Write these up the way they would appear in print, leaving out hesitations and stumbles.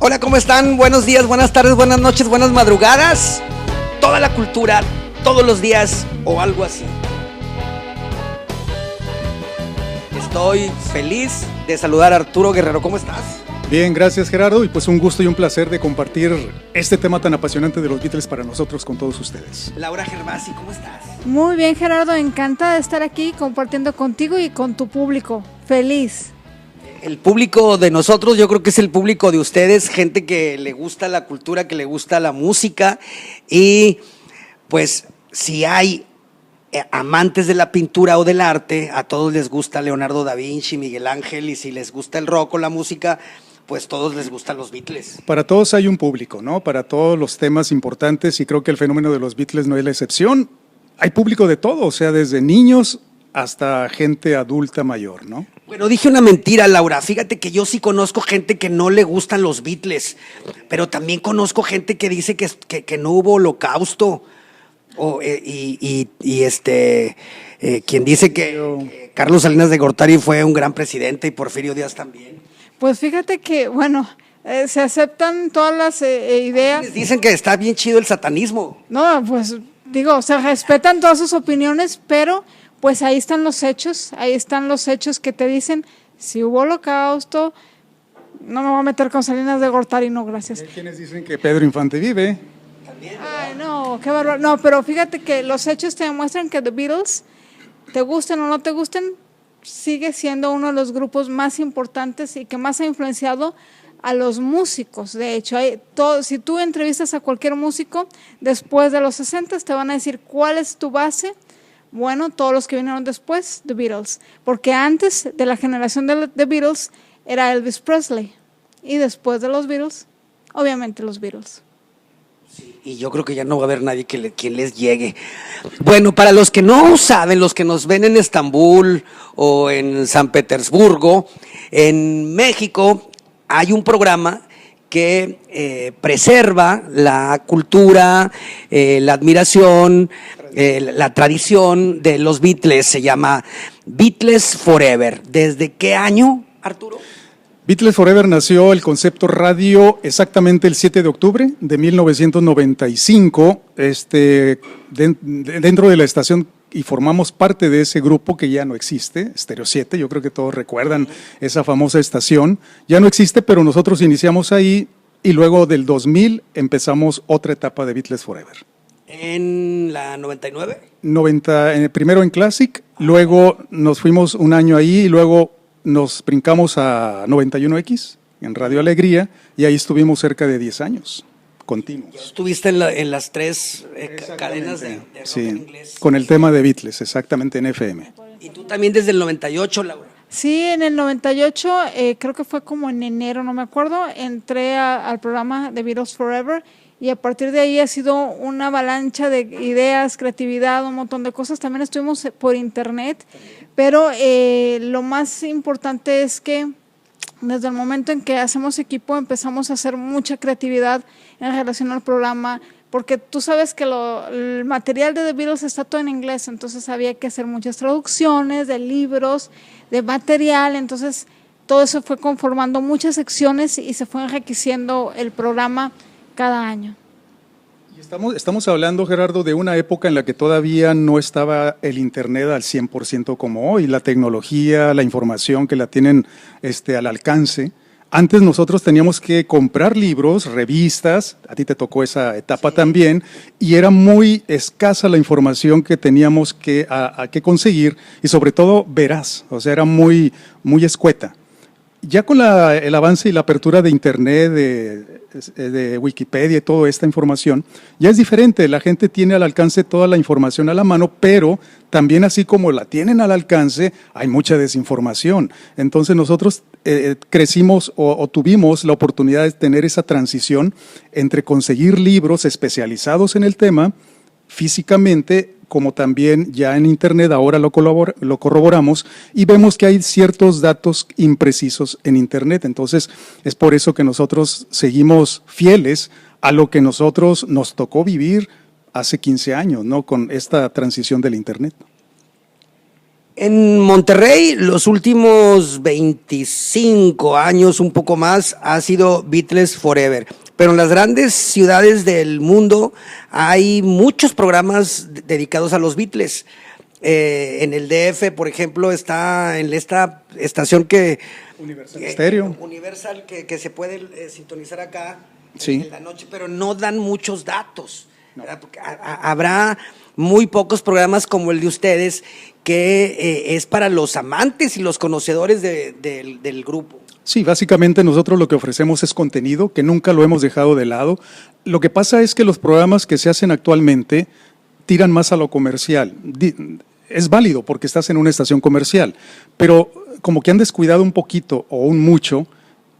Hola, ¿cómo están? Buenos días, buenas tardes, buenas noches, buenas madrugadas. Toda la cultura, todos los días o algo así. Estoy feliz de saludar a Arturo Guerrero. ¿Cómo estás? Bien, gracias Gerardo, y pues un gusto y un placer de compartir este tema tan apasionante de los Beatles para nosotros con todos ustedes. Laura Gervasi, ¿cómo estás? Muy bien, Gerardo, encantada de estar aquí compartiendo contigo y con tu público. Feliz. El público de nosotros, yo creo que es el público de ustedes, gente que le gusta la cultura, que le gusta la música, y pues si hay amantes de la pintura o del arte, a todos les gusta Leonardo da Vinci, Miguel Ángel, y si les gusta el rock o la música, pues todos les gustan los Beatles. Para todos hay un público, ¿no? Para todos los temas importantes, y creo que el fenómeno de los Beatles no es la excepción. Hay público de todo, o sea, desde niños hasta gente adulta mayor, ¿no? Bueno, dije una mentira, Laura. Fíjate que yo sí conozco gente que no le gustan los Beatles, pero también conozco gente que dice que no hubo holocausto. Quien dice que Carlos Salinas de Gortari fue un gran presidente y Porfirio Díaz también. Pues fíjate que, bueno, se aceptan todas las ideas. Dicen que está bien chido el satanismo. No, pues digo, se respetan todas sus opiniones, pero pues ahí están los hechos que te dicen si hubo holocausto. No me voy a meter con Salinas de Gortari, no, gracias. Hay quienes dicen que Pedro Infante vive. Ay, no, qué bárbaro. No, pero fíjate que los hechos te demuestran que The Beatles, te gusten o no te gusten, sigue siendo uno de los grupos más importantes y que más ha influenciado a los músicos. De hecho, si tú entrevistas a cualquier músico después de los 60, te van a decir cuál es tu base. Bueno, todos los que vinieron después, The Beatles, porque antes de la generación de The Beatles era Elvis Presley, y después de los Beatles, obviamente los Beatles. Y yo creo que ya no va a haber nadie quien les llegue. Bueno, para los que no saben, los que nos ven en Estambul o en San Petersburgo, en México hay un programa que preserva la cultura, la admiración, la tradición de los Beatles. Se llama Beatles Forever. ¿Desde qué año, Arturo? Beatles Forever nació el concepto radio exactamente el 7 de octubre de 1995, dentro de la estación, y formamos parte de ese grupo que ya no existe, Stereo 7, yo creo que todos recuerdan esa famosa estación, ya no existe, pero nosotros iniciamos ahí y luego del 2000 empezamos otra etapa de Beatles Forever. ¿En la 99? Primero en Classic, luego nos fuimos un año ahí y luego nos brincamos a 91X en Radio Alegría y ahí estuvimos cerca de 10 años continuos. Estuviste en las tres cadenas de rock en inglés. Con el tema de Beatles, exactamente en FM. ¿Y tú también desde el 98, Laura? Sí, en el 98, creo que fue como en enero, no me acuerdo, entré al programa de Beatles Forever, y a partir de ahí ha sido una avalancha de ideas, creatividad, un montón de cosas. También estuvimos por internet, pero lo más importante es que desde el momento en que hacemos equipo empezamos a hacer mucha creatividad en relación al programa, porque tú sabes que el material de The Beatles está todo en inglés, entonces había que hacer muchas traducciones de libros, de material, entonces todo eso fue conformando muchas secciones y se fue enriqueciendo el programa cada año. Y estamos hablando, Gerardo, de una época en la que todavía no estaba el internet al 100% como hoy, la tecnología, la información que la tienen al alcance. Antes nosotros teníamos que comprar libros, revistas, a ti te tocó esa etapa también, y era muy escasa la información que teníamos que conseguir, y sobre todo veraz, o sea, era muy, muy escueta. Ya con el avance y la apertura de internet, de Wikipedia y toda esta información, ya es diferente, la gente tiene al alcance toda la información a la mano, pero también así como la tienen al alcance, hay mucha desinformación. Entonces nosotros crecimos o tuvimos la oportunidad de tener esa transición entre conseguir libros especializados en el tema físicamente, como también ya en internet ahora lo corroboramos y vemos que hay ciertos datos imprecisos en internet. Entonces es por eso que nosotros seguimos fieles a lo que nosotros nos tocó vivir hace 15 años, ¿no? Con esta transición del internet. En Monterrey, los últimos 25 años, un poco más, ha sido Beatles Forever. Pero en las grandes ciudades del mundo hay muchos programas dedicados a los Beatles. En el DF, por ejemplo, está en esta estación que… Universal Stereo. Universal, que se puede sintonizar acá Sí. en la noche, pero no dan muchos datos. No. Porque habrá muy pocos programas como el de ustedes que es para los amantes y los conocedores del grupo. Sí, básicamente nosotros lo que ofrecemos es contenido, que nunca lo hemos dejado de lado. Lo que pasa es que los programas que se hacen actualmente tiran más a lo comercial. Es válido porque estás en una estación comercial, pero como que han descuidado un poquito o un mucho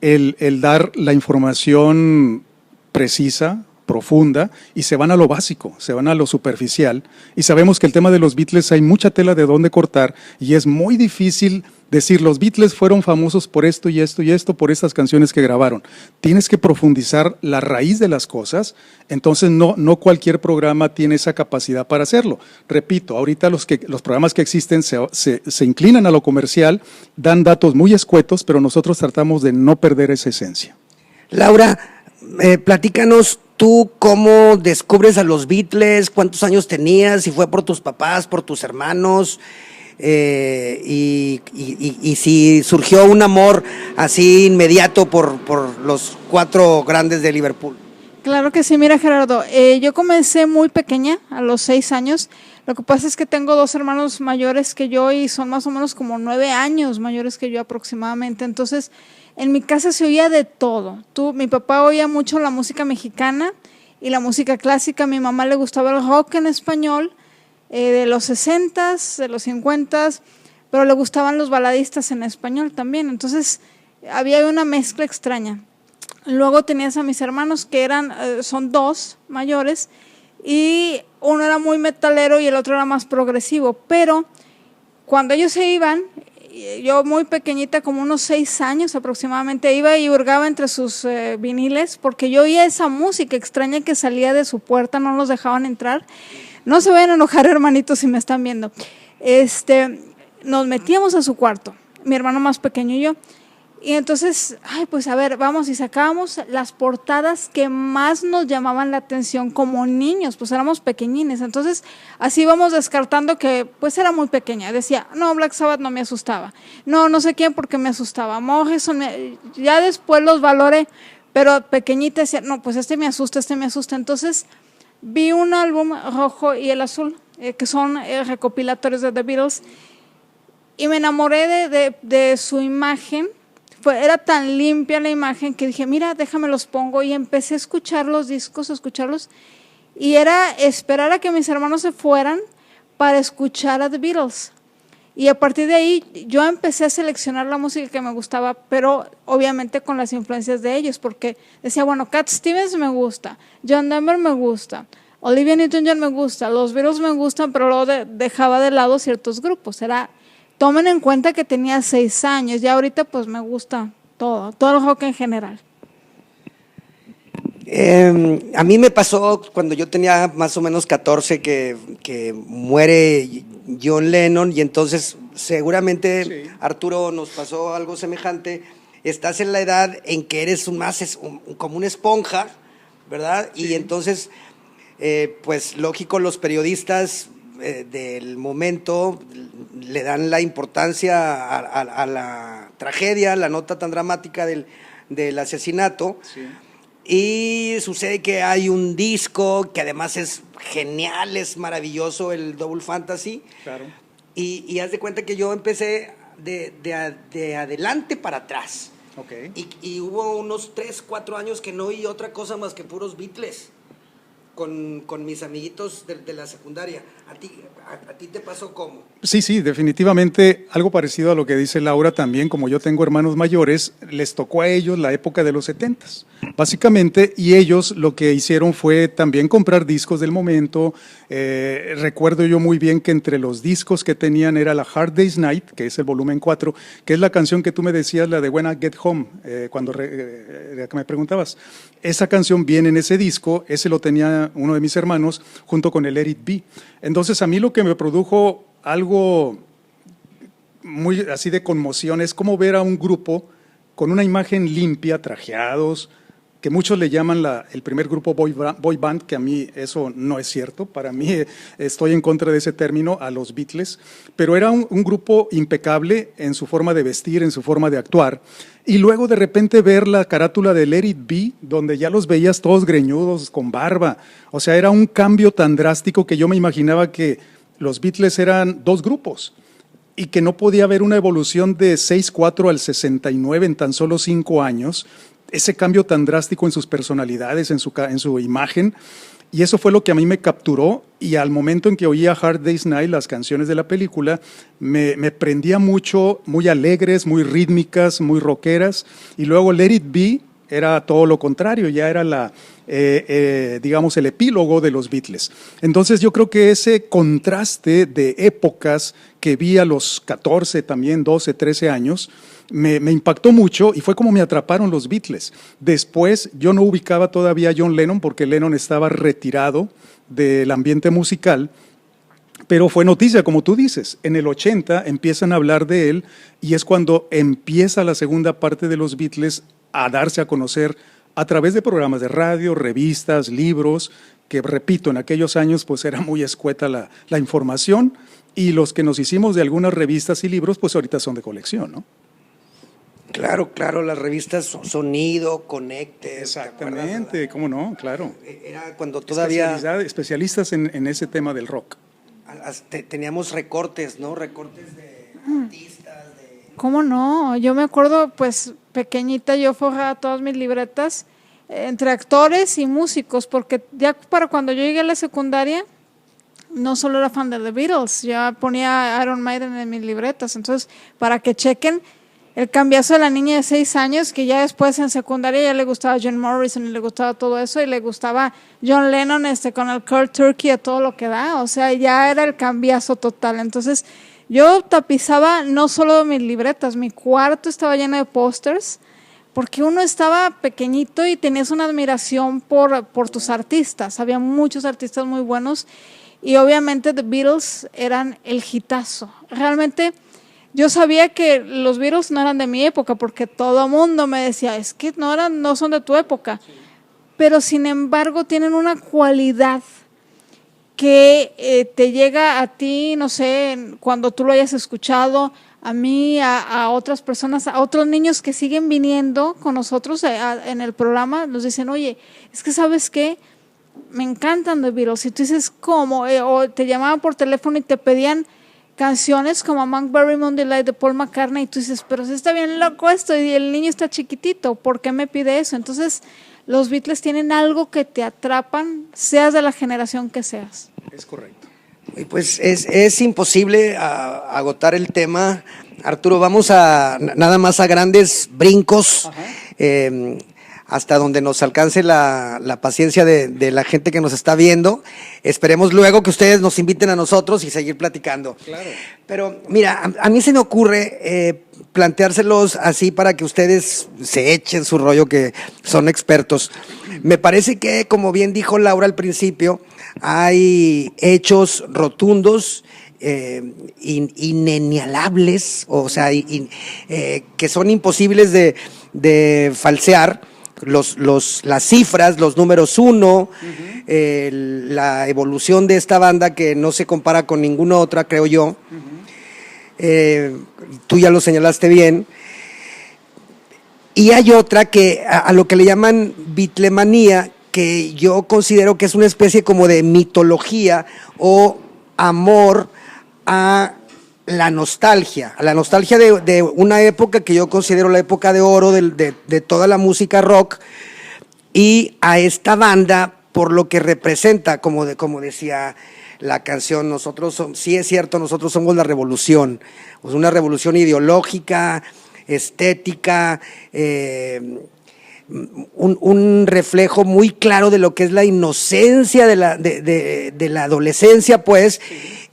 el dar la información precisa, profunda, y se van a lo básico, se van a lo superficial, y sabemos que el tema de los Beatles hay mucha tela de dónde cortar, y es muy difícil decir, los Beatles fueron famosos por esto y esto y esto, por estas canciones que grabaron. Tienes que profundizar la raíz de las cosas, entonces no cualquier programa tiene esa capacidad para hacerlo. Repito, ahorita los programas que existen se inclinan a lo comercial, dan datos muy escuetos, pero nosotros tratamos de no perder esa esencia. Laura, platícanos tú cómo descubres a los Beatles, cuántos años tenías, si fue por tus papás, por tus hermanos, y si surgió un amor así inmediato por los 4 grandes de Liverpool. Claro que sí, mira Gerardo, yo comencé muy pequeña, a los 6 años. Lo que pasa es que tengo 2 hermanos mayores que yo y son más o menos como 9 años mayores que yo aproximadamente. Entonces, en mi casa se oía de todo. Mi papá oía mucho la música mexicana y la música clásica. A mi mamá le gustaba el rock en español, de los 60s, de los 50s, pero le gustaban los baladistas en español también. Entonces, había una mezcla extraña. Luego tenías a mis hermanos que son 2 mayores y uno era muy metalero y el otro era más progresivo, pero cuando ellos se iban, yo muy pequeñita, como unos 6 años aproximadamente, iba y hurgaba entre sus viniles porque yo oía esa música extraña que salía de su puerta, no los dejaban entrar. No se vayan a enojar, hermanitos, si me están viendo. Nos metíamos a su cuarto, mi hermano más pequeño y yo. Y entonces, pues a ver, vamos y sacábamos las portadas que más nos llamaban la atención como niños, pues éramos pequeñines. Entonces, así íbamos descartando que pues era muy pequeña. Decía, no, Black Sabbath no me asustaba. No sé quién porque me asustaba. Morrison, ya después los valoré, pero pequeñita decía, no, pues este me asusta. Entonces, vi un álbum rojo y el azul, que son recopilatorios de The Beatles, y me enamoré de su imagen. Era tan limpia la imagen que dije, mira, déjame los pongo, y empecé a escuchar los discos, y era esperar a que mis hermanos se fueran para escuchar a The Beatles. Y a partir de ahí yo empecé a seleccionar la música que me gustaba, pero obviamente con las influencias de ellos, porque decía, bueno, Cat Stevens me gusta, John Denver me gusta, Olivia Newton-John me gusta, los Beatles me gustan, pero luego dejaba de lado ciertos grupos. Tomen en cuenta que tenía 6 años, y ahorita pues me gusta todo el rock en general. A mí me pasó cuando yo tenía más o menos 14 que muere John Lennon, y entonces seguramente sí. Arturo, nos pasó algo semejante. Estás en la edad en que eres como una esponja, ¿verdad? Sí. Y entonces, pues lógico, los periodistas del momento le dan la importancia a la tragedia, la nota tan dramática del asesinato. Sí. Y sucede que hay un disco que además es genial, es maravilloso, el Double Fantasy. Claro. Y haz de cuenta que yo empecé de adelante para atrás. Okay. Y hubo unos 3-4 años que no oí otra cosa más que puros Beatles con mis amiguitos de la secundaria. ¿A ti te pasó cómo? Sí, definitivamente algo parecido a lo que dice Laura también. Como yo tengo hermanos mayores, les tocó a ellos la época de los 70s, básicamente, y ellos lo que hicieron fue también comprar discos del momento. Recuerdo yo muy bien que entre los discos que tenían era la Hard Day's Night, que es el volumen 4, que es la canción que tú me decías, la de When I Get Home, cuando que me preguntabas. Esa canción viene en ese disco, ese lo tenía uno de mis hermanos junto con el Let It Be. Entonces a mí lo que me produjo algo muy así de conmoción, es como ver a un grupo con una imagen limpia, trajeados, que muchos le llaman el primer grupo boy band, que a mí eso no es cierto, para mí estoy en contra de ese término, a los Beatles, pero era un grupo impecable en su forma de vestir, en su forma de actuar, y luego de repente ver la carátula de Let It Be, donde ya los veías todos greñudos, con barba, o sea, era un cambio tan drástico que yo me imaginaba que los Beatles eran dos grupos, y que no podía haber una evolución de 64 al 69 en tan solo 5 años, ese cambio tan drástico en sus personalidades, en su imagen, y eso fue lo que a mí me capturó, y al momento en que oía Hard Day's Night, las canciones de la película, me prendía mucho, muy alegres, muy rítmicas, muy rockeras, y luego Let It Be era todo lo contrario, ya era digamos, el epílogo de los Beatles. Entonces yo creo que ese contraste de épocas que vi a los 14, también 12, 13 años, me impactó mucho y fue como me atraparon los Beatles. Después yo no ubicaba todavía a John Lennon porque Lennon estaba retirado del ambiente musical, pero fue noticia, como tú dices. En el 80 empiezan a hablar de él y es cuando empieza la segunda parte de los Beatles a darse a conocer a través de programas de radio, revistas, libros, que repito, en aquellos años pues era muy escueta la información, y los que nos hicimos de algunas revistas y libros pues ahorita son de colección, ¿no? Claro, claro, las revistas Sonido, Conecte. Exactamente, ¿cómo no? Claro. Era cuando todavía… Especialistas en ese tema del rock. Teníamos recortes, ¿no? Recortes de artistas. ¿Cómo no? Yo me acuerdo, pues, pequeñita, yo forjaba todas mis libretas entre actores y músicos, porque ya para cuando yo llegué a la secundaria, no solo era fan de The Beatles, ya ponía Iron Maiden en mis libretas. Entonces, para que chequen el cambiazo de la niña de 6 años, que ya después en secundaria ya le gustaba Jim Morrison y le gustaba todo eso, y le gustaba John Lennon con el Cold Turkey a todo lo que da, o sea, ya era el cambiazo total. Entonces, yo tapizaba no solo mis libretas, mi cuarto estaba lleno de pósters, porque uno estaba pequeñito y tenías una admiración por tus artistas. Había muchos artistas muy buenos y obviamente The Beatles eran el hitazo. Realmente yo sabía que los Beatles no eran de mi época, porque todo mundo me decía, es que no son de tu época. Sí. Pero sin embargo tienen una cualidad que te llega a ti, no sé, cuando tú lo hayas escuchado, a mí, a otras personas, a otros niños que siguen viniendo con nosotros en el programa, nos dicen, oye, es que ¿sabes qué? Me encantan The Beatles. Y tú dices, ¿cómo? O te llamaban por teléfono y te pedían canciones como Monkberry Moon Delight de Paul McCartney, y tú dices, pero si está bien loco esto y el niño está chiquitito, ¿por qué me pide eso? Entonces, los Beatles tienen algo que te atrapan, seas de la generación que seas. Es correcto. Y pues es imposible agotar el tema, Arturo. Vamos nada más a grandes brincos, hasta donde nos alcance la paciencia de la gente que nos está viendo. Esperemos luego que ustedes nos inviten a nosotros y seguir platicando. Claro. Pero mira, a mí se me ocurre planteárselos así para que ustedes se echen su rollo, que son expertos. Me parece que, como bien dijo Laura al principio, hay hechos rotundos, inenalables, o sea, que son imposibles de falsear. Las cifras, los números 1, la evolución de esta banda que no se compara con ninguna otra, creo yo. Tú ya lo señalaste bien. Y hay otra que a lo que le llaman Beatlemanía, que yo considero que es una especie como de mitología o amor a la nostalgia de una época que yo considero la época de oro de toda la música rock, y a esta banda por lo que representa, como decía la canción, sí es cierto, nosotros somos la revolución, pues una revolución ideológica, estética, un reflejo muy claro de lo que es la inocencia de la adolescencia, pues,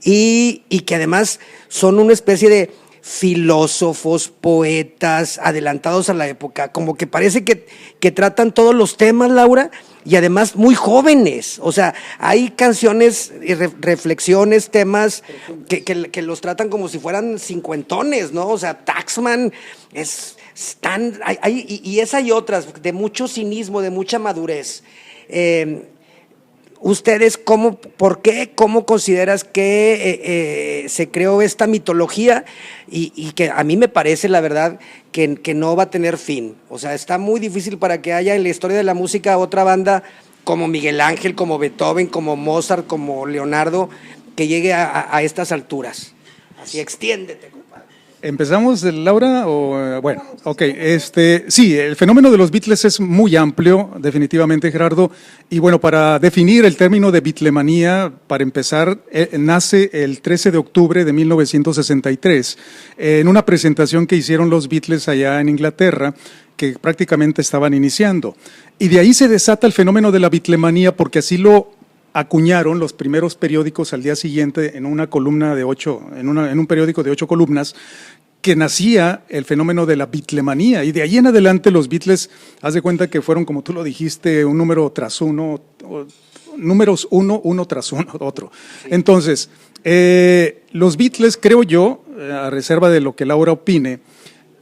y que además son una especie de filósofos, poetas, adelantados a la época, como que parece que tratan todos los temas, Laura, y además muy jóvenes. O sea, hay canciones, reflexiones, temas que los tratan como si fueran cincuentones, ¿no? O sea, Taxman y esa y otras, de mucho cinismo, de mucha madurez. ¿Ustedes por qué, cómo consideras que se creó esta mitología y que a mí me parece, la verdad, que no va a tener fin? O sea, está muy difícil para que haya en la historia de la música otra banda como Miguel Ángel, como Beethoven, como Mozart, como Leonardo, que llegue a estas alturas. Así, extiéndete, compadre. ¿Empezamos, Laura? Bueno, ok. Sí, el fenómeno de los Beatles es muy amplio, definitivamente, Gerardo. Y bueno, para definir el término de Beatlemanía, para empezar, nace el 13 de octubre de 1963, en una presentación que hicieron los Beatles allá en Inglaterra, que prácticamente estaban iniciando. Y de ahí se desata el fenómeno de la Beatlemanía, porque así lo acuñaron los primeros periódicos al día siguiente en una columna de 8, en un periódico de 8 columnas, que nacía el fenómeno de la Beatlemanía, y de ahí en adelante los Beatles, haz de cuenta que fueron, como tú lo dijiste, un número tras uno, números uno tras otro. Sí. Entonces, los Beatles, creo yo, a reserva de lo que Laura opine,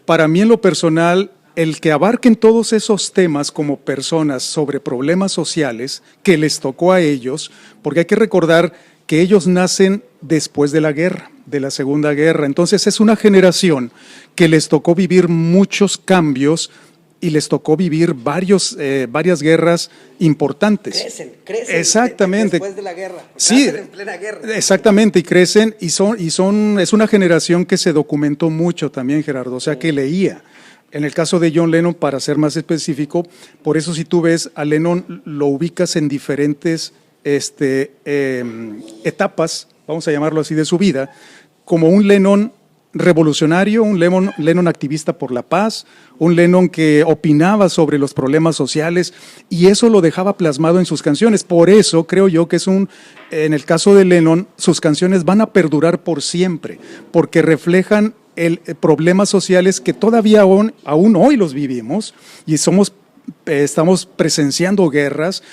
para mí en lo personal, el que abarquen todos esos temas como personas sobre problemas sociales que les tocó a ellos, porque hay que recordar que ellos nacen después de la guerra, de la Segunda Guerra. Entonces es una generación que les tocó vivir muchos cambios y les tocó vivir varias guerras importantes. Crecen exactamente. Después de la guerra. Sí, en plena guerra. Exactamente, y crecen es una generación que se documentó mucho también, Gerardo, o sea, que leía. En el caso de John Lennon, para ser más específico, por eso si tú ves a Lennon lo ubicas en diferentes etapas, vamos a llamarlo así, de su vida, como un Lennon revolucionario, un Lennon activista por la paz, un Lennon que opinaba sobre los problemas sociales, y eso lo dejaba plasmado en sus canciones. Por eso creo yo que en el caso de Lennon, sus canciones van a perdurar por siempre, porque reflejan problemas sociales que todavía aún hoy los vivimos, y estamos presenciando guerras,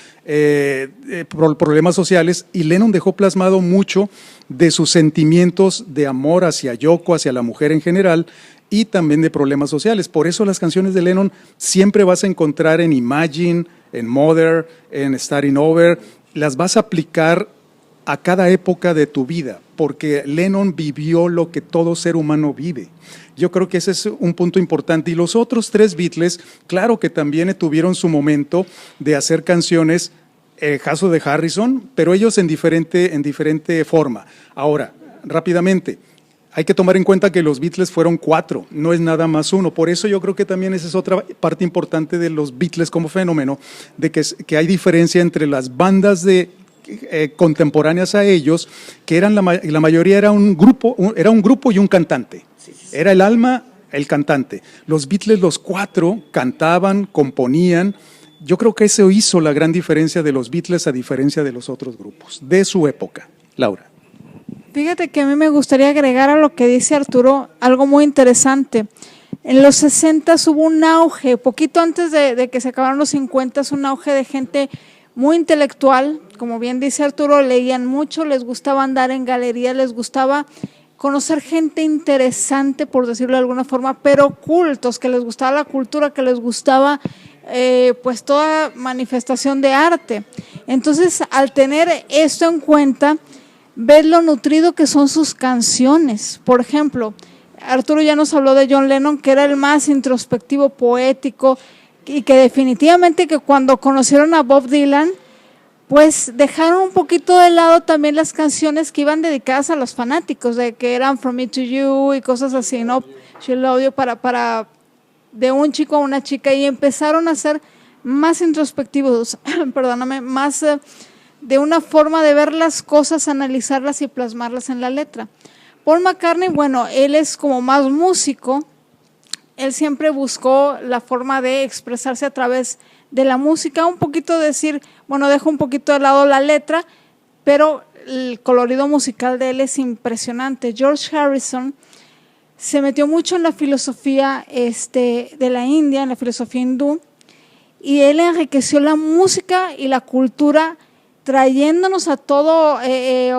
problemas sociales, y Lennon dejó plasmado mucho de sus sentimientos de amor hacia Yoko, hacia la mujer en general, y también de problemas sociales. Por eso las canciones de Lennon siempre vas a encontrar en Imagine, en Mother, en Starting Over, las vas a aplicar a cada época de tu vida, porque Lennon vivió lo que todo ser humano vive. Yo creo que ese es un punto importante. Y los otros tres Beatles, claro que también tuvieron su momento de hacer canciones, el caso de Harrison, pero ellos en diferente forma. Ahora, rápidamente, hay que tomar en cuenta que los Beatles fueron 4, no es nada más uno. Por eso yo creo que también esa es otra parte importante de los Beatles como fenómeno, de que hay diferencia entre las bandas contemporáneas a ellos, que eran la mayoría era un grupo y un cantante. Sí. Era el alma, el cantante. Los Beatles, los 4, cantaban, componían. Yo creo que eso hizo la gran diferencia de los Beatles a diferencia de los otros grupos de su época. Laura. Fíjate que a mí me gustaría agregar a lo que dice Arturo algo muy interesante. En los 60 hubo un auge, poquito antes de que se acabaran los 50, un auge de gente muy intelectual, como bien dice Arturo, leían mucho, les gustaba andar en galerías, les gustaba conocer gente interesante, por decirlo de alguna forma, pero cultos, que les gustaba la cultura, que les gustaba pues toda manifestación de arte. Entonces, al tener esto en cuenta, ves lo nutrido que son sus canciones. Por ejemplo, Arturo ya nos habló de John Lennon, que era el más introspectivo, poético, y que definitivamente que cuando conocieron a Bob Dylan, pues dejaron un poquito de lado también las canciones que iban dedicadas a los fanáticos, de que eran From Me to You y cosas así, ¿no? She Love You para de un chico a una chica, y empezaron a ser más introspectivos, perdóname, más de una forma de ver las cosas, analizarlas y plasmarlas en la letra. Paul McCartney, bueno, él es como más músico. Él siempre buscó la forma de expresarse a través de la música, un poquito decir, bueno, dejo un poquito de lado la letra, pero el colorido musical de él es impresionante. George Harrison se metió mucho en la filosofía de la India, en la filosofía hindú, y él enriqueció la música y la cultura trayéndonos a todo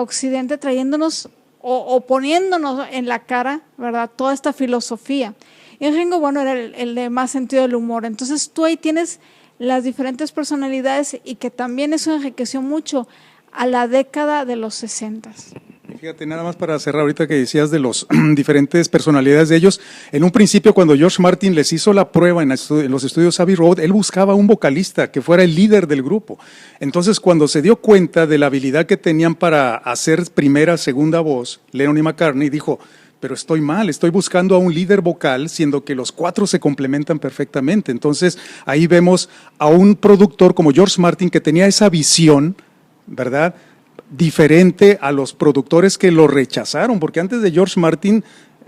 Occidente, trayéndonos o poniéndonos en la cara, ¿verdad?, toda esta filosofía. Y Ringo, bueno, era el de más sentido del humor. Entonces tú ahí tienes las diferentes personalidades y que también eso enriqueció mucho a la década de los 60. Fíjate, nada más para cerrar ahorita que decías de los diferentes personalidades de ellos, en un principio cuando George Martin les hizo la prueba en los estudios Abbey Road, él buscaba un vocalista que fuera el líder del grupo. Entonces cuando se dio cuenta de la habilidad que tenían para hacer primera, segunda voz, Lennon y McCartney, dijo, pero estoy mal, estoy buscando a un líder vocal, siendo que los cuatro se complementan perfectamente. Entonces ahí vemos a un productor como George Martin que tenía esa visión, ¿verdad?, diferente a los productores que lo rechazaron, porque antes de George Martin,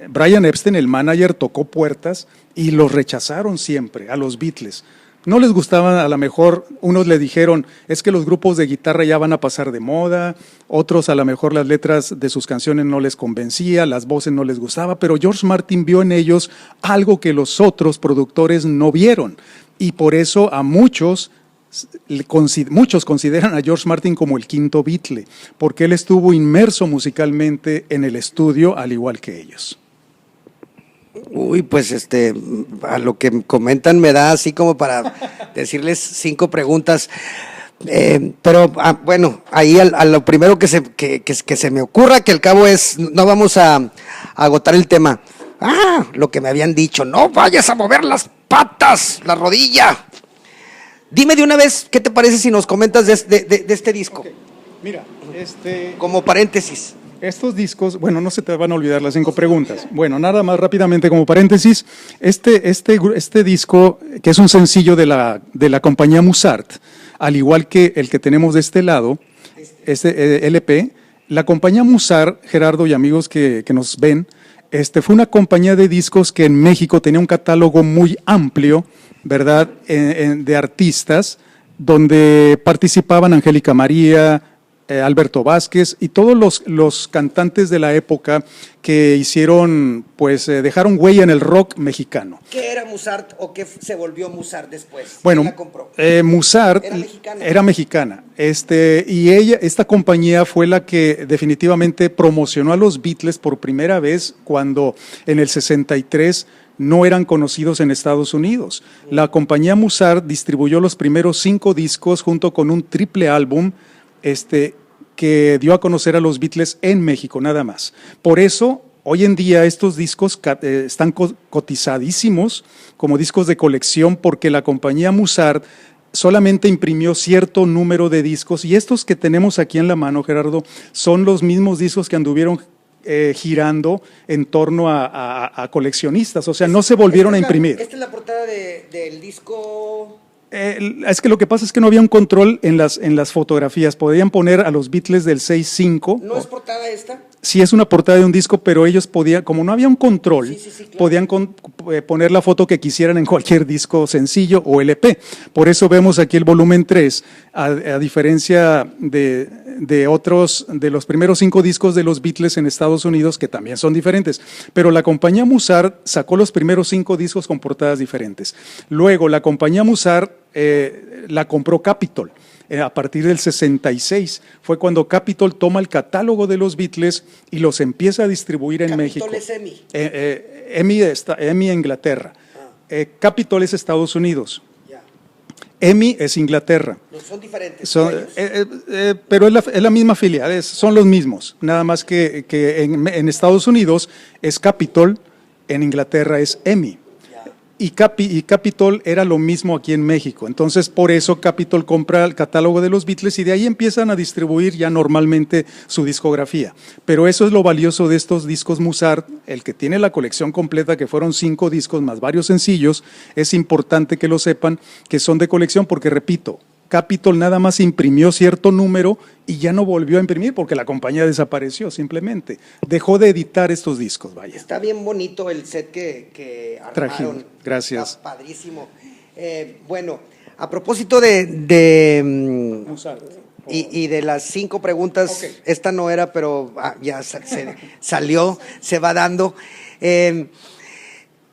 Brian Epstein, el manager, tocó puertas y los rechazaron siempre, a los Beatles. No les gustaban, a lo mejor unos le dijeron, es que los grupos de guitarra ya van a pasar de moda, otros a lo mejor las letras de sus canciones no les convencía, las voces no les gustaba, pero George Martin vio en ellos algo que los otros productores no vieron, y por eso a muchos consideran a George Martin como el quinto Beatle, porque él estuvo inmerso musicalmente en el estudio al igual que ellos. Uy, pues a lo que comentan me da así como para decirles 5 preguntas. Pero bueno, ahí a lo primero que se me ocurra, que al cabo no vamos a agotar el tema. Lo que me habían dicho, no vayas a mover las patas, la rodilla. Dime de una vez, ¿qué te parece si nos comentas de este disco? Okay. Mira, como paréntesis. Estos discos, bueno, no se te van a olvidar las 5 preguntas. Bueno, nada más rápidamente como paréntesis, este disco, que es un sencillo de la compañía Musart, al igual que el que tenemos de este lado, este LP, la compañía Musart, Gerardo y amigos que nos ven, fue una compañía de discos que en México tenía un catálogo muy amplio, ¿verdad?, de artistas, donde participaban Angélica María, Alberto Vázquez y todos los cantantes de la época que hicieron, pues dejaron huella en el rock mexicano. ¿Qué era Musart o qué se volvió Musart después? Bueno, ¿Quién la compró? Musart era mexicana. Y esta compañía fue la que definitivamente promocionó a los Beatles por primera vez cuando en el 63 no eran conocidos en Estados Unidos. La compañía Musart distribuyó los primeros 5 discos junto con un triple álbum que dio a conocer a los Beatles en México, nada más. Por eso, hoy en día estos discos están cotizadísimos como discos de colección, porque la compañía Musart solamente imprimió cierto número de discos, y estos que tenemos aquí en la mano, Gerardo, son los mismos discos que anduvieron girando en torno a coleccionistas, o sea, no se volvieron a imprimir. Esta es la portada del disco. Es que lo que pasa es que no había un control en las fotografías. Podían poner a los Beatles del 6-5. ¿No es portada esta? Sí, es una portada de un disco, pero ellos podían, como no había un control, claro, podían poner la foto que quisieran en cualquier disco sencillo o LP. Por eso vemos aquí el volumen 3, a diferencia de otros, de los primeros 5 discos de los Beatles en Estados Unidos, que también son diferentes. Pero la compañía Musart sacó los primeros 5 discos con portadas diferentes. Luego, la compañía Musart la compró Capitol. A partir del 66 fue cuando Capitol toma el catálogo de los Beatles y los empieza a distribuir en México. Capitol es EMI. EMI Inglaterra. Capitol es Estados Unidos. EMI es Inglaterra. No, son diferentes. Pero es la misma filial, son los mismos. Nada más que en Estados Unidos es Capitol, en Inglaterra es EMI. Y Capitol era lo mismo aquí en México. Entonces, por eso Capitol compra el catálogo de los Beatles y de ahí empiezan a distribuir ya normalmente su discografía. Pero eso es lo valioso de estos discos Musart, el que tiene la colección completa, que fueron 5 discos más varios sencillos. Es importante que lo sepan, que son de colección, porque repito, Capitol nada más imprimió cierto número y ya no volvió a imprimir porque la compañía desapareció, simplemente. Dejó de editar estos discos, vaya. Está bien bonito el set que armaron. Gracias. Está padrísimo. Bueno, A propósito Mozart. y de las 5 preguntas, Ok. esta no era, pero ya salió, se va dando.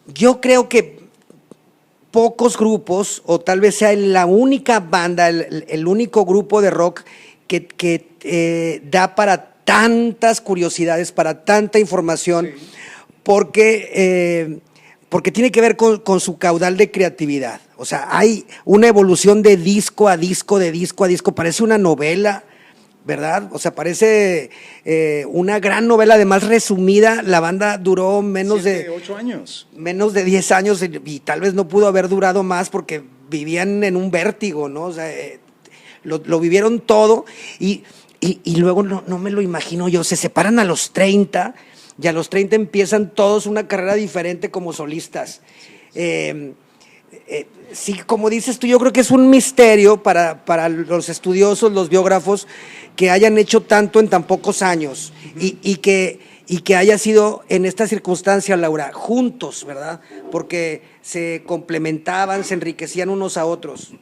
Yo creo que pocos grupos, o tal vez sea la única banda, el único grupo de rock que da para tantas curiosidades, para tanta información, Sí. porque tiene que ver con su caudal de creatividad. O sea, hay una evolución de disco a disco, de disco a disco, parece una novela, ¿verdad? O sea, parece una gran novela, además resumida. La banda duró menos 8 años. menos de 10 años y tal vez no pudo haber durado más porque vivían en un vértigo, ¿no? O sea, lo vivieron todo y luego no me lo imagino yo. Se separan a los 30 y a los 30 empiezan todos una carrera diferente como solistas. Sí, como dices tú, yo creo que es un misterio para los estudiosos, los biógrafos, que hayan hecho tanto en tan pocos años y que haya sido en esta circunstancia, Laura, juntos, ¿verdad? Porque se complementaban, se enriquecían unos a otros.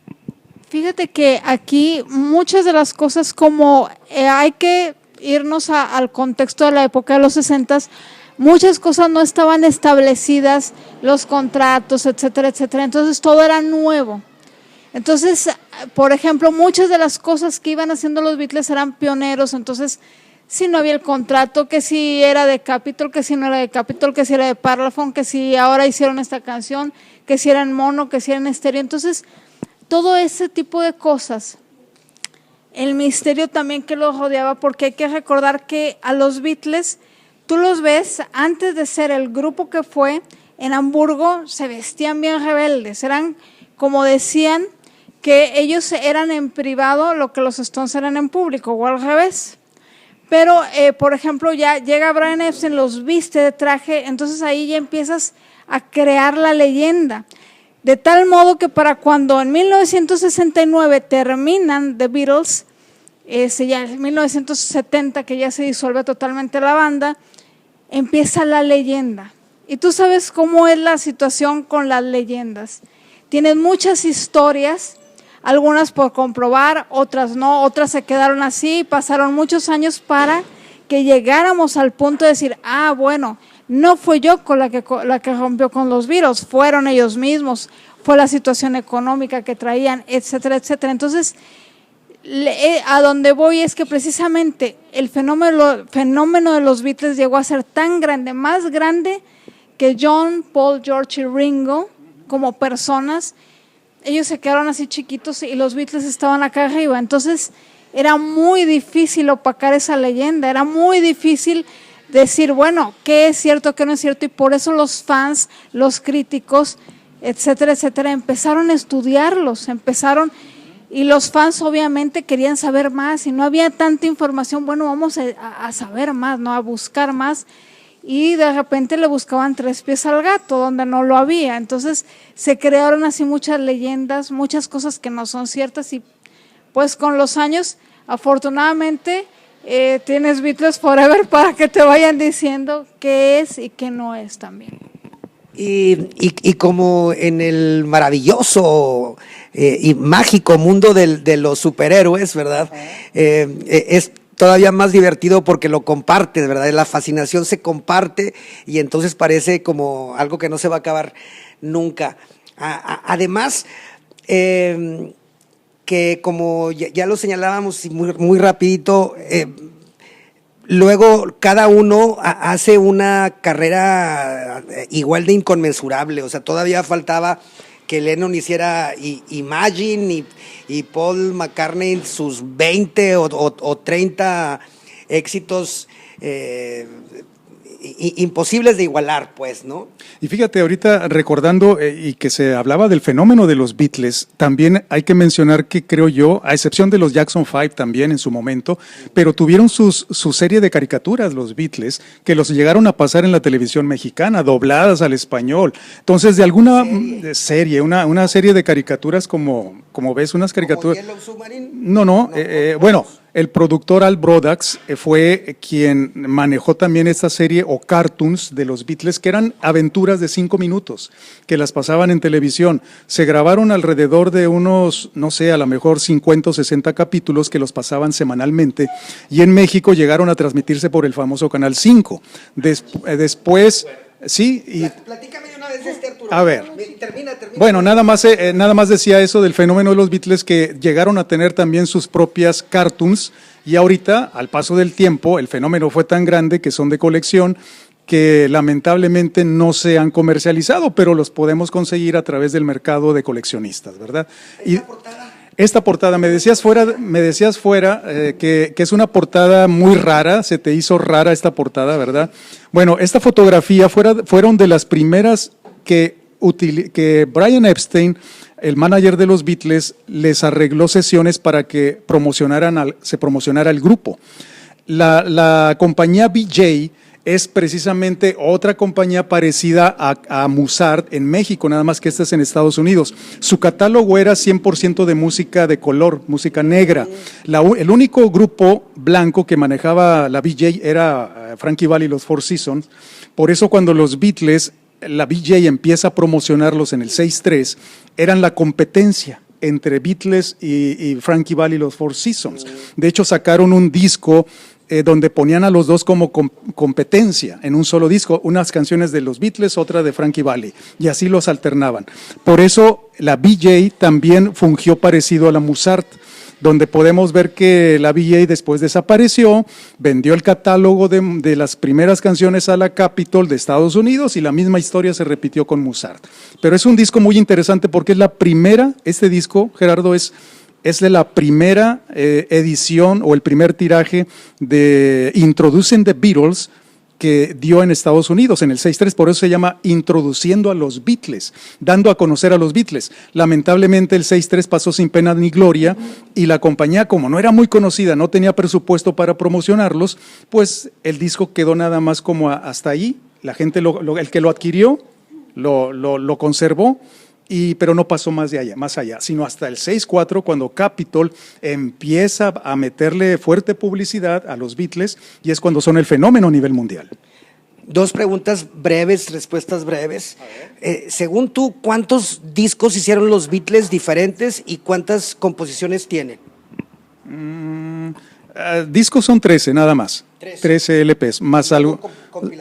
Fíjate que aquí muchas de las cosas como hay que irnos al contexto de la época de los 60s, muchas cosas no estaban establecidas, los contratos, etcétera, etcétera, entonces todo era nuevo. Entonces, por ejemplo, muchas de las cosas que iban haciendo los Beatles eran pioneros, entonces si no había el contrato, que si era de Capitol, que si no era de Capitol, que si era de Parlophone, que si ahora hicieron esta canción, que si era en mono, que si era en estéreo, entonces todo ese tipo de cosas. El misterio también que los rodeaba, porque hay que recordar que a los Beatles, tú los ves, antes de ser el grupo que fue, en Hamburgo se vestían bien rebeldes, eran, como decían, que ellos eran en privado lo que los Stones eran en público, o al revés. Pero, por ejemplo, ya llega Brian Epstein, los viste de traje, entonces ahí ya empiezas a crear la leyenda. De tal modo que para cuando en 1969 terminan The Beatles, ya en 1970 que ya se disuelve totalmente la banda, empieza la leyenda. Y tú sabes cómo es la situación con las leyendas. Tienes muchas historias, algunas por comprobar, otras no, otras se quedaron así, pasaron muchos años para que llegáramos al punto de decir, bueno, no fue yo con la que rompió con los Beatles, fueron ellos mismos, fue la situación económica que traían, etcétera, etcétera. Entonces, a donde voy es que precisamente el fenómeno de los Beatles llegó a ser tan grande, más grande que John, Paul, George y Ringo como personas. Ellos se quedaron así chiquitos y los Beatles estaban acá arriba. Entonces era muy difícil opacar esa leyenda, era muy difícil decir, bueno, qué es cierto, qué no es cierto, y por eso los fans, los críticos, etcétera, etcétera, empezaron a estudiarlos, y los fans obviamente querían saber más y no había tanta información, bueno, vamos a saber más, ¿no? A buscar más, y de repente le buscaban 3 pies al gato donde no lo había. Entonces se crearon así muchas leyendas, muchas cosas que no son ciertas, y pues con los años afortunadamente tienes Beatles Forever para que te vayan diciendo qué es y qué no es también. Y como en el maravilloso y mágico mundo de los superhéroes, ¿verdad? Es todavía más divertido porque lo compartes, ¿verdad? La fascinación se comparte y entonces parece como algo que no se va a acabar nunca. Además, que como ya lo señalábamos muy, muy rapidito, luego cada uno hace una carrera igual de inconmensurable. O sea, todavía faltaba que Lennon hiciera Imagine y Paul McCartney sus 20 o 30 éxitos imposibles de igualar, pues, ¿no? Y fíjate, ahorita recordando y que se hablaba del fenómeno de los Beatles, también hay que mencionar que creo yo, a excepción de los Jackson 5 también en su momento, pero tuvieron su serie de caricaturas los Beatles, que los llegaron a pasar en la televisión mexicana, dobladas al español. Entonces, de alguna serie, una serie de caricaturas como ves, unas caricaturas... ¿Como Yellow Submarine? No, bueno, el productor Al Brodax fue quien manejó también esta serie o cartoons de los Beatles, que eran aventuras de 5 minutos, que las pasaban en televisión. Se grabaron alrededor de unos, no sé, a lo mejor 50 o 60 capítulos que los pasaban semanalmente, y en México llegaron a transmitirse por el famoso Canal 5. Después, sí, y platícame de una vez Arturo. A ver. Termina. Bueno, nada más decía eso del fenómeno de los Beatles, que llegaron a tener también sus propias cartoons, y ahorita, al paso del tiempo, el fenómeno fue tan grande que son de colección, que lamentablemente no se han comercializado, pero los podemos conseguir a través del mercado de coleccionistas, ¿verdad? Esta portada, me decías fuera que es una portada muy rara, se te hizo rara esta portada, ¿verdad? Bueno, esta fotografía fueron de las primeras que Brian Epstein, el manager de los Beatles, les arregló sesiones para que se promocionara el grupo. La compañía BJ es precisamente otra compañía parecida a Musart en México, nada más que esta es en Estados Unidos. Su catálogo era 100% de música de color, música negra. El único grupo blanco que manejaba la BJ era Frankie Valli y los Four Seasons. Por eso cuando los Beatles, la BJ empieza a promocionarlos en el 6-3, eran la competencia entre Beatles y Frankie Valli y los Four Seasons. De hecho, sacaron un disco donde ponían a los dos como competencia en un solo disco, unas canciones de los Beatles, otra de Frankie Valli, y así los alternaban. Por eso la BJ también fungió parecido a la Musart, donde podemos ver que la BJ después desapareció, vendió el catálogo de las primeras canciones a la Capitol de Estados Unidos, y la misma historia se repitió con Musart. Pero es un disco muy interesante porque es la primera, este disco, Gerardo, es de la primera edición o el primer tiraje de Introducing the Beatles que dio en Estados Unidos en el 6-3, por eso se llama Introduciendo a los Beatles, dando a conocer a los Beatles. Lamentablemente el 6-3 pasó sin pena ni gloria, y la compañía, como no era muy conocida, no tenía presupuesto para promocionarlos, pues el disco quedó nada más como hasta ahí. La gente, el que lo adquirió, lo conservó, pero no pasó más allá, sino hasta el 6-4, cuando Capitol empieza a meterle fuerte publicidad a los Beatles, y es cuando son el fenómeno a nivel mundial. 2 preguntas breves, respuestas breves. Según tú, ¿cuántos discos hicieron los Beatles diferentes y cuántas composiciones tienen? Discos son 13 nada más, 13 LPs, más algo,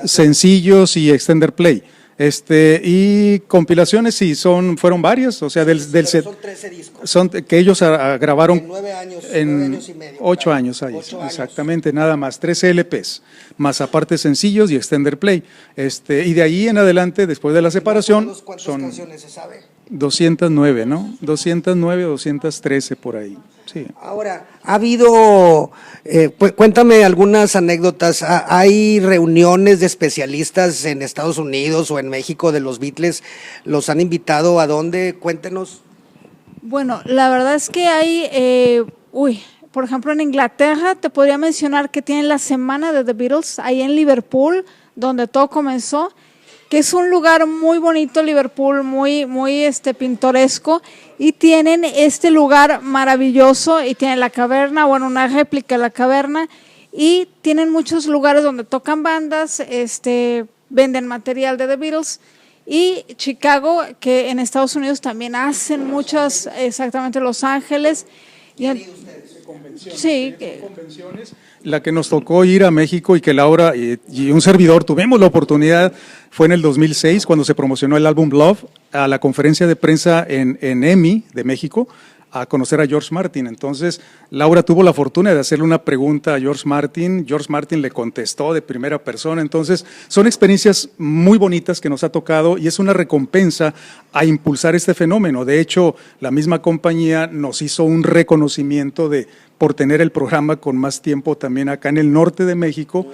sencillos y extender play. Y compilaciones sí, fueron varias, o sea, son 13 discos. Son que ellos grabaron en 9 años, en 9 años y medio. 8 años, ahí, exactamente, nada más, 13 LPs, más aparte sencillos y extender play. Y de ahí en adelante, después de la separación, ¿Cuántas son canciones se sabe? 209, ¿no? 209 o 213 por ahí. Sí. Ahora, ha habido, cuéntame algunas anécdotas. ¿Hay reuniones de especialistas en Estados Unidos o en México de los Beatles? ¿Los han invitado a dónde? Cuéntenos. Bueno, la verdad es que hay, por ejemplo, en Inglaterra te podría mencionar que tienen la semana de The Beatles, ahí en Liverpool, donde todo comenzó, que es un lugar muy bonito, Liverpool, muy pintoresco, y tienen este lugar maravilloso, y tienen la caverna, una réplica de la caverna, y tienen muchos lugares donde tocan bandas, venden material de The Beatles, y Chicago, que en Estados Unidos también hacen muchas, exactamente Los Ángeles. Sí, convenciones. La que nos tocó ir a México y que Laura y un servidor tuvimos la oportunidad fue en el 2006, cuando se promocionó el álbum Love, a la conferencia de prensa en EMI de México, a conocer a George Martin. Entonces, Laura tuvo la fortuna de hacerle una pregunta a George Martin le contestó de primera persona. Entonces, son experiencias muy bonitas que nos ha tocado, y es una recompensa a impulsar este fenómeno. De hecho, la misma compañía nos hizo un reconocimiento por tener el programa con más tiempo también acá en el norte de México,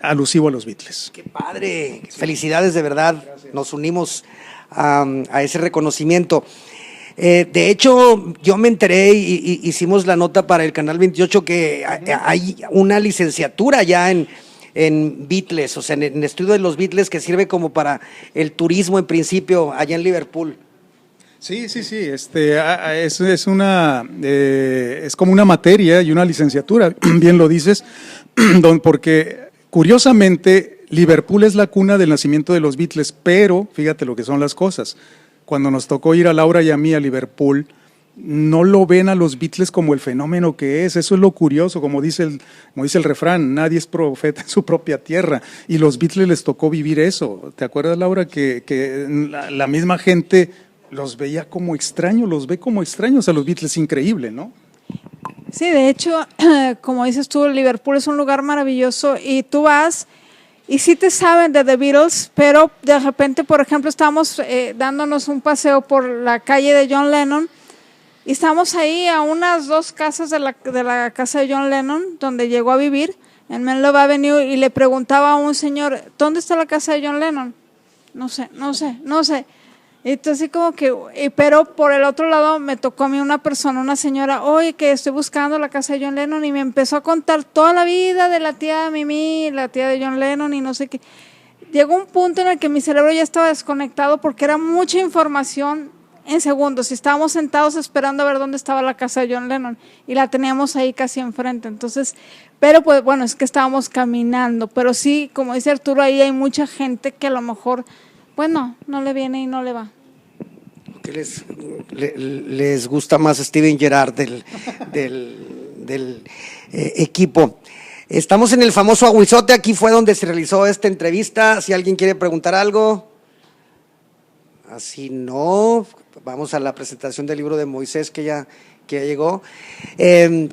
alusivo a los Beatles. ¡Qué padre! Felicidades, de verdad. Gracias. Nos unimos a ese reconocimiento. De hecho, yo me enteré y hicimos la nota para el Canal 28 que hay una licenciatura ya en Beatles, o sea, en el estudio de los Beatles, que sirve como para el turismo en principio allá en Liverpool. Sí, es como una materia y una licenciatura, bien lo dices, porque curiosamente Liverpool es la cuna del nacimiento de los Beatles, pero fíjate lo que son las cosas. Cuando nos tocó ir a Laura y a mí a Liverpool, no lo ven a los Beatles como el fenómeno que es. Eso es lo curioso, como dice el refrán, nadie es profeta en su propia tierra, y los Beatles les tocó vivir eso. ¿Te acuerdas, Laura, que la misma gente los veía como extraños, los ve como extraños a los Beatles? Increíble, ¿no? Sí, de hecho, como dices tú, Liverpool es un lugar maravilloso y tú vas y sí te saben de The Beatles, pero de repente, por ejemplo, estábamos dándonos un paseo por la calle de John Lennon y estamos ahí a unas 2 casas de la casa de John Lennon, donde llegó a vivir, en Menlo Avenue, y le preguntaba a un señor, ¿dónde está la casa de John Lennon? No sé. Entonces como que, pero por el otro lado me tocó a mí una señora, oye, que estoy buscando la casa de John Lennon, y me empezó a contar toda la vida de la tía de Mimi, la tía de John Lennon y no sé qué. Llegó un punto en el que mi cerebro ya estaba desconectado porque era mucha información en segundos y estábamos sentados esperando a ver dónde estaba la casa de John Lennon y la teníamos ahí casi enfrente. Entonces, pero pues bueno, es que estábamos caminando, pero sí, como dice Arturo, ahí hay mucha gente que a lo mejor bueno, no le viene y no le va. ¿Qué les gusta más Steven Gerrard del equipo? Estamos en el famoso Aguizote, aquí fue donde se realizó esta entrevista. Si alguien quiere preguntar algo, así no, vamos a la presentación del libro de Moisés que ya llegó.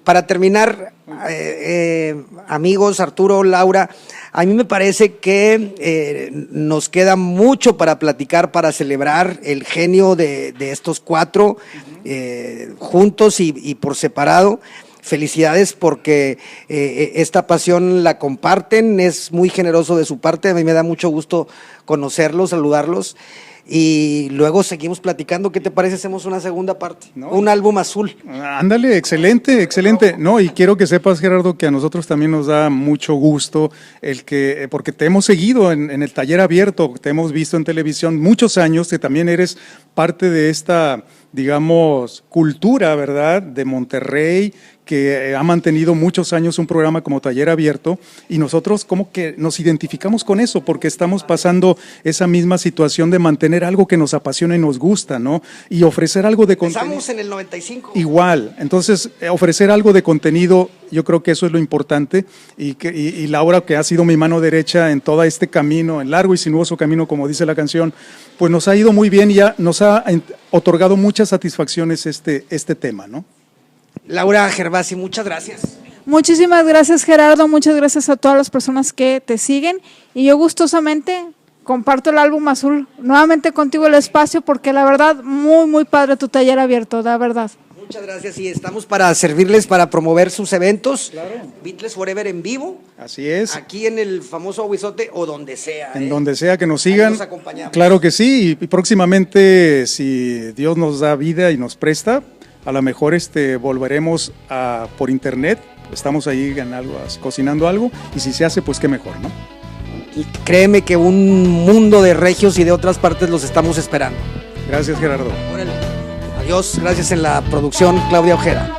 Para terminar, amigos, Arturo, Laura, a mí me parece que nos queda mucho para platicar, para celebrar el genio de estos 4 juntos y por separado. Felicidades porque esta pasión la comparten, es muy generoso de su parte, a mí me da mucho gusto conocerlos, saludarlos. Y luego seguimos platicando. ¿Qué te parece? Hacemos una segunda parte, ¿no? Un álbum azul. Ándale, excelente. No, y quiero que sepas, Gerardo, que a nosotros también nos da mucho gusto porque te hemos seguido en el taller abierto, te hemos visto en televisión muchos años, que también eres parte de esta, digamos, cultura, ¿verdad?, de Monterrey, que ha mantenido muchos años un programa como Taller Abierto, y nosotros como que nos identificamos con eso, porque estamos pasando esa misma situación de mantener algo que nos apasiona y nos gusta, ¿no? Y ofrecer algo de contenido. Empezamos en el 95. Igual, entonces ofrecer algo de contenido, yo creo que eso es lo importante, y Laura, que ha sido mi mano derecha en todo este camino, en largo y sinuoso camino, como dice la canción, pues nos ha ido muy bien y ya nos ha otorgado muchas satisfacciones este tema, ¿no? Laura Gervasi, muchas gracias. Muchísimas gracias, Gerardo, muchas gracias a todas las personas que te siguen y yo gustosamente comparto el álbum azul nuevamente contigo el espacio porque la verdad muy muy padre tu taller abierto, la verdad. Muchas gracias y estamos para servirles, para promover sus eventos. Claro. Beatles Forever en vivo. Así es. Aquí en el famoso Aguizote o donde sea. En donde sea que nos sigan. Nos acompañamos. Claro que sí, y próximamente, si Dios nos da vida y nos presta, a lo mejor volveremos por internet, estamos ahí cocinando algo, y si se hace, pues qué mejor, ¿no? Y créeme que un mundo de regios y de otras partes los estamos esperando. Gracias, Gerardo. Órale. Adiós, gracias en la producción, Claudia Ojeda.